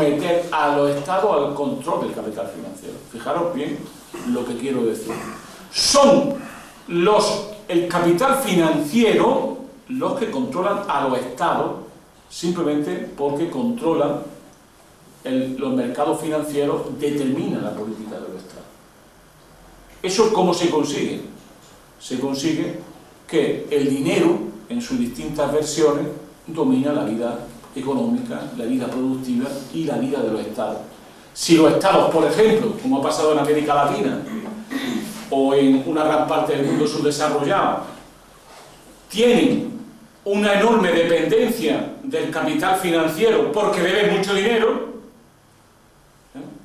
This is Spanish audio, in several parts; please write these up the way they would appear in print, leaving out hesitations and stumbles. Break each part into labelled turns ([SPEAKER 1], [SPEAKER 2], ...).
[SPEAKER 1] someter a los estados al control del capital financiero. Fijaros bien lo que quiero decir. Son el capital financiero los que controlan a los estados simplemente porque controlan los mercados financieros, determinan la política de los estados. ¿Eso cómo se consigue? Se consigue que el dinero, en sus distintas versiones, domina la vida económica, la vida productiva y la vida de los estados. Si los estados, por ejemplo, como ha pasado en América Latina o en una gran parte del mundo subdesarrollado, tienen una enorme dependencia del capital financiero porque deben mucho dinero,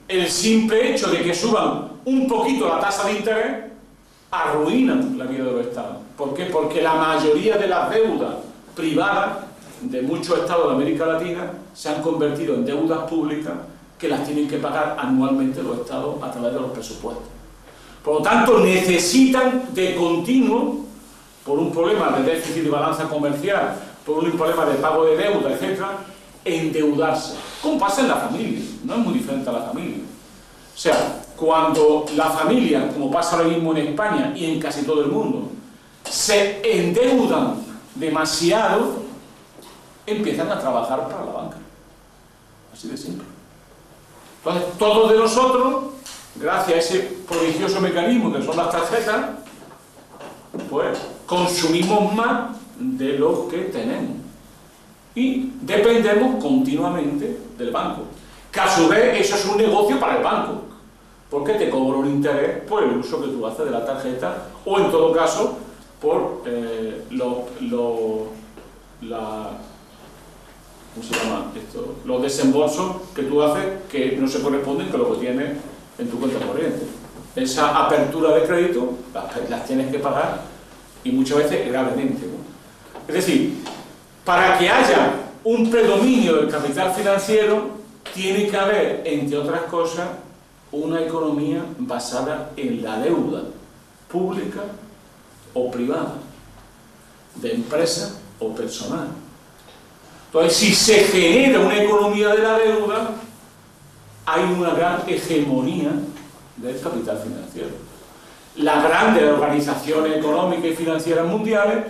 [SPEAKER 1] el simple hecho de que suban un poquito la tasa de interés arruinan la vida de los estados. ¿Por qué? Porque la mayoría de las deudas privadas de muchos estados de América Latina se han convertido en deudas públicas que las tienen que pagar anualmente los estados a través de los presupuestos. Por lo tanto, necesitan de continuo, por un problema de déficit de balanza comercial, por un problema de pago de deuda, etc., endeudarse. ¿Cómo pasa en la familia? No es muy diferente a la familia. O sea, cuando la familia, como pasa ahora mismo en España y en casi todo el mundo, se endeudan demasiado, empiezan a trabajar para la banca. Así de simple. Entonces, todos de nosotros, gracias a ese prodigioso mecanismo que son las tarjetas, pues consumimos más de lo que tenemos. Y dependemos continuamente del banco. Que a su vez eso es un negocio para el banco, porque te cobra un interés por el uso que tú haces de la tarjeta, o en todo caso, por ¿cómo se llama esto? Los desembolsos que tú haces que no se corresponden con lo que tienes en tu cuenta corriente. Esa apertura de crédito las tienes que pagar, y muchas veces gravemente, ¿no? Es decir, para que haya un predominio del capital financiero, tiene que haber, entre otras cosas, una economía basada en la deuda pública o privada, de empresa o personal. Entonces, si se genera una economía de la deuda, hay una gran hegemonía del capital financiero. Las grandes organizaciones económicas y financieras mundiales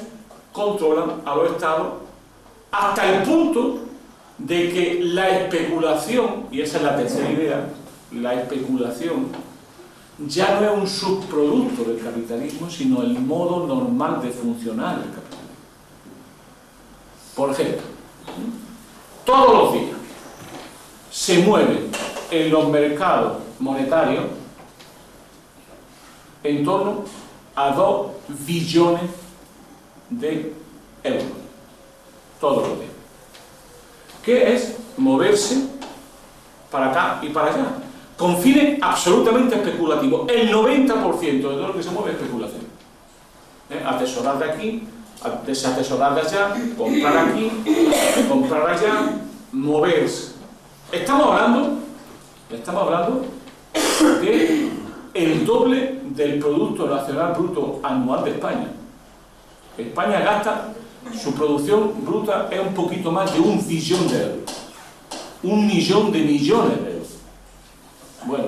[SPEAKER 1] controlan a los estados hasta el punto de que la especulación, y esa es la tercera idea, la especulación ya no es un subproducto del capitalismo, sino el modo normal de funcionar del capitalismo. Por ejemplo, todos los días se mueven en los mercados monetarios en torno a 2 billones de euros. Todos los días. ¿Qué es moverse para acá y para allá? Con fines absolutamente especulativos. El 90% de todo lo que se mueve es especulación. Atesorar de aquí, desatesorar de allá, comprar aquí, comprar allá, moverse. Estamos hablando de el doble del Producto Nacional Bruto anual de España. España gasta, su producción bruta es un poquito más de 1 billón de euros. 1 millón de millones de euros. Bueno,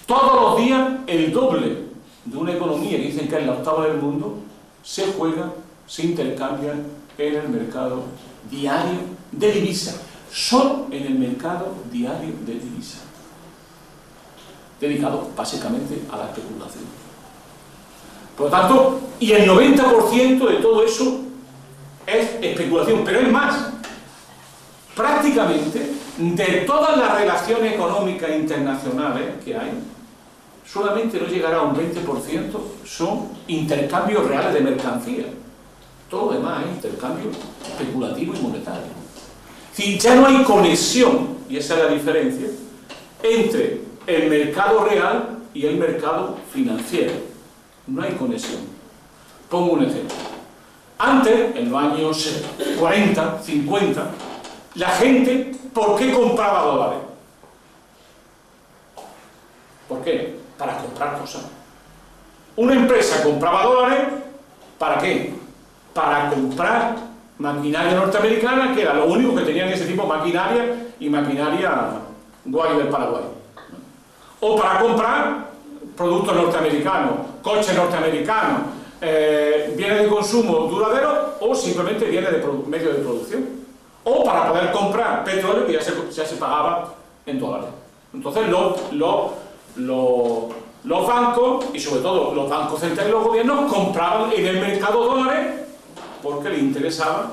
[SPEAKER 1] todos los días el doble de una economía que dicen que es la octava del mundo se juega, se intercambia en el mercado diario de divisas. Solo en el mercado diario de divisas, dedicado básicamente a la especulación. Por lo tanto, y el 90% de todo eso es especulación, pero es más. Prácticamente, de todas las relaciones económicas internacionales que hay, solamente no llegará a un 20% son intercambios reales de mercancías. Todo lo demás es intercambio especulativo y monetario. Es decir, ya no hay conexión, y esa es la diferencia, entre el mercado real y el mercado financiero. No hay conexión. Pongo un ejemplo. Antes, en los años 40, 50, la gente, ¿por qué compraba dólares? ¿Por qué? Para comprar cosas. Una empresa compraba dólares, ¿para qué? Para comprar maquinaria norteamericana, que era lo único que tenían ese tipo de maquinaria y maquinaria guay del Paraguay. O para comprar productos norteamericanos, coches norteamericanos, bienes de consumo duraderos o simplemente bienes de medios de producción. O para poder comprar petróleo que ya se pagaba en dólares. Entonces los bancos, y sobre todo los bancos centrales y los gobiernos, compraban en el mercado dólares porque les interesaba,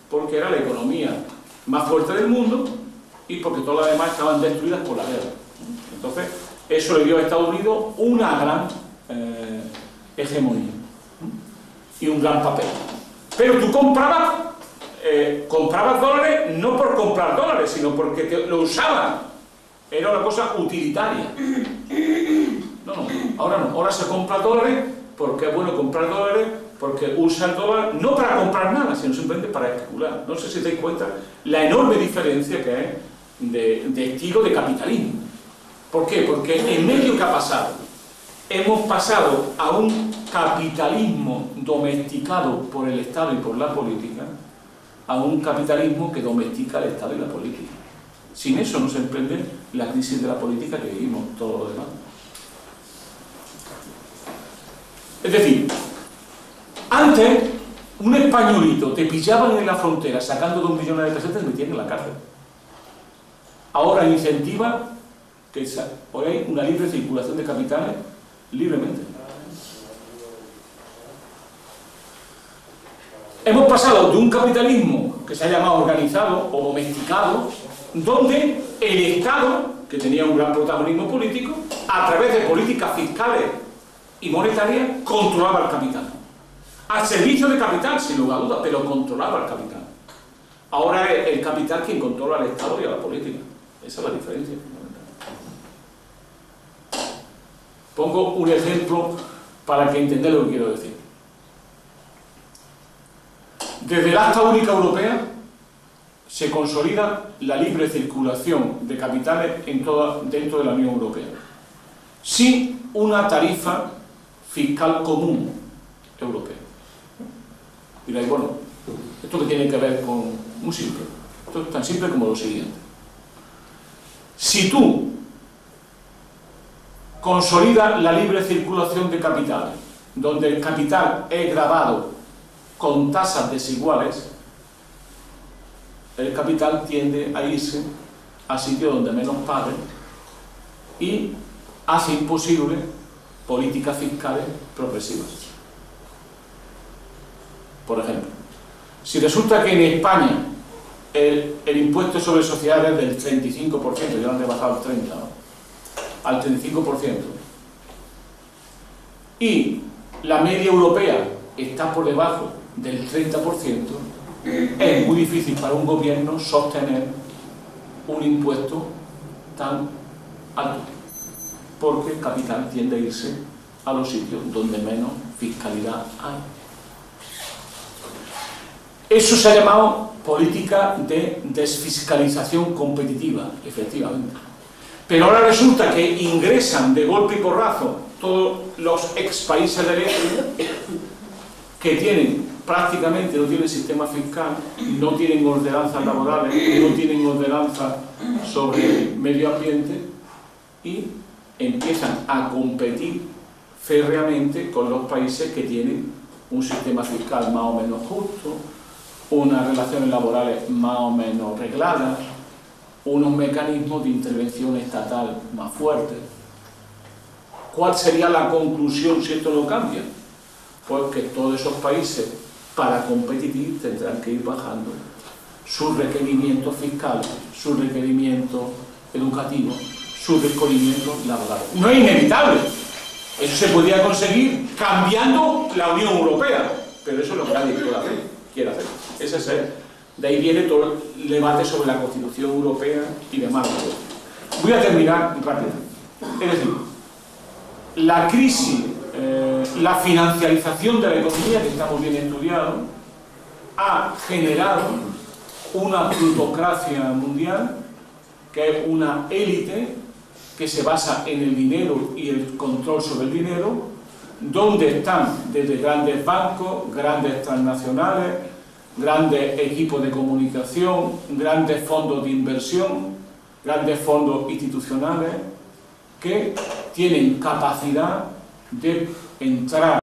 [SPEAKER 1] porque era la economía más fuerte del mundo y porque todas las demás estaban destruidas por la guerra. Entonces, eso le dio a Estados Unidos una gran hegemonía y un gran papel. Pero tú comprabas dólares no por comprar dólares, sino porque lo usaban. Era una cosa utilitaria. No, ahora no. Ahora se compra dólares porque es bueno comprar dólares, porque usa el dólar no para comprar nada, sino simplemente para especular. No sé si te dais cuenta la enorme diferencia que es de estilo de capitalismo. ¿Por qué? Porque en medio que ha pasado, hemos pasado a un capitalismo domesticado por el Estado y por la política, a un capitalismo que domestica el Estado y la política. Sin eso no se emprende la crisis de la política que vivimos todos los demás. Es decir, antes un españolito te pillaban en la frontera sacando 2 millones de pesetas y te metían en la cárcel. Ahora incentiva que hoy hay una libre circulación de capitales libremente. Hemos pasado de un capitalismo que se ha llamado organizado o domesticado, donde el Estado, que tenía un gran protagonismo político, a través de políticas fiscales y monetarias, controlaba el capital. Al servicio del capital, sin lugar a dudas, pero controlaba el capital. Ahora es el capital quien controla al Estado y a la política. Esa es la diferencia fundamental. Pongo un ejemplo para que entendáis lo que quiero decir. Desde el Acta Única Europea se consolida la libre circulación de capitales dentro de la Unión Europea, sin una tarifa fiscal común europea. Diréis, bueno, ¿esto qué tiene que ver con...? Muy simple. Esto es tan simple como lo siguiente. Si tú consolidas la libre circulación de capitales, donde el capital es gravado con tasas desiguales, el capital tiende a irse a sitios donde menos pague y hace imposible políticas fiscales progresivas. Por ejemplo, si resulta que en España el impuesto sobre sociedades es del 35%, ya lo han rebajado al 30%, ¿no? Al 35%, y la media europea está por debajo del 30%, es muy difícil para un gobierno sostener un impuesto tan alto, porque el capital tiende a irse a los sitios donde menos fiscalidad hay. Eso se ha llamado política de desfiscalización competitiva, efectivamente. Pero ahora resulta que ingresan de golpe y porrazo todos los ex países del este que prácticamente no tienen sistema fiscal, no tienen ordenanzas laborales, no tienen ordenanzas sobre el medio ambiente y empiezan a competir férreamente con los países que tienen un sistema fiscal más o menos justo, unas relaciones laborales más o menos regladas, unos mecanismos de intervención estatal más fuertes. ¿Cuál sería la conclusión si esto no cambia? Pues que todos esos países, para competir, tendrán que ir bajando sus requerimientos fiscales, sus requerimientos educativos, sus requerimientos laborales. No es inevitable. Eso se podría conseguir cambiando la Unión Europea, pero eso es lo que nadie quiere hacer. De ahí viene todo el debate sobre la Constitución Europea y demás. Voy a terminar rápido. Es decir, la crisis, la financiarización de la economía, que estamos bien estudiados, ha generado una plutocracia mundial, que es una élite que se basa en el dinero y el control sobre el dinero, donde están desde grandes bancos, grandes transnacionales, grandes equipos de comunicación, grandes fondos de inversión, grandes fondos institucionales que tienen capacidad de entrar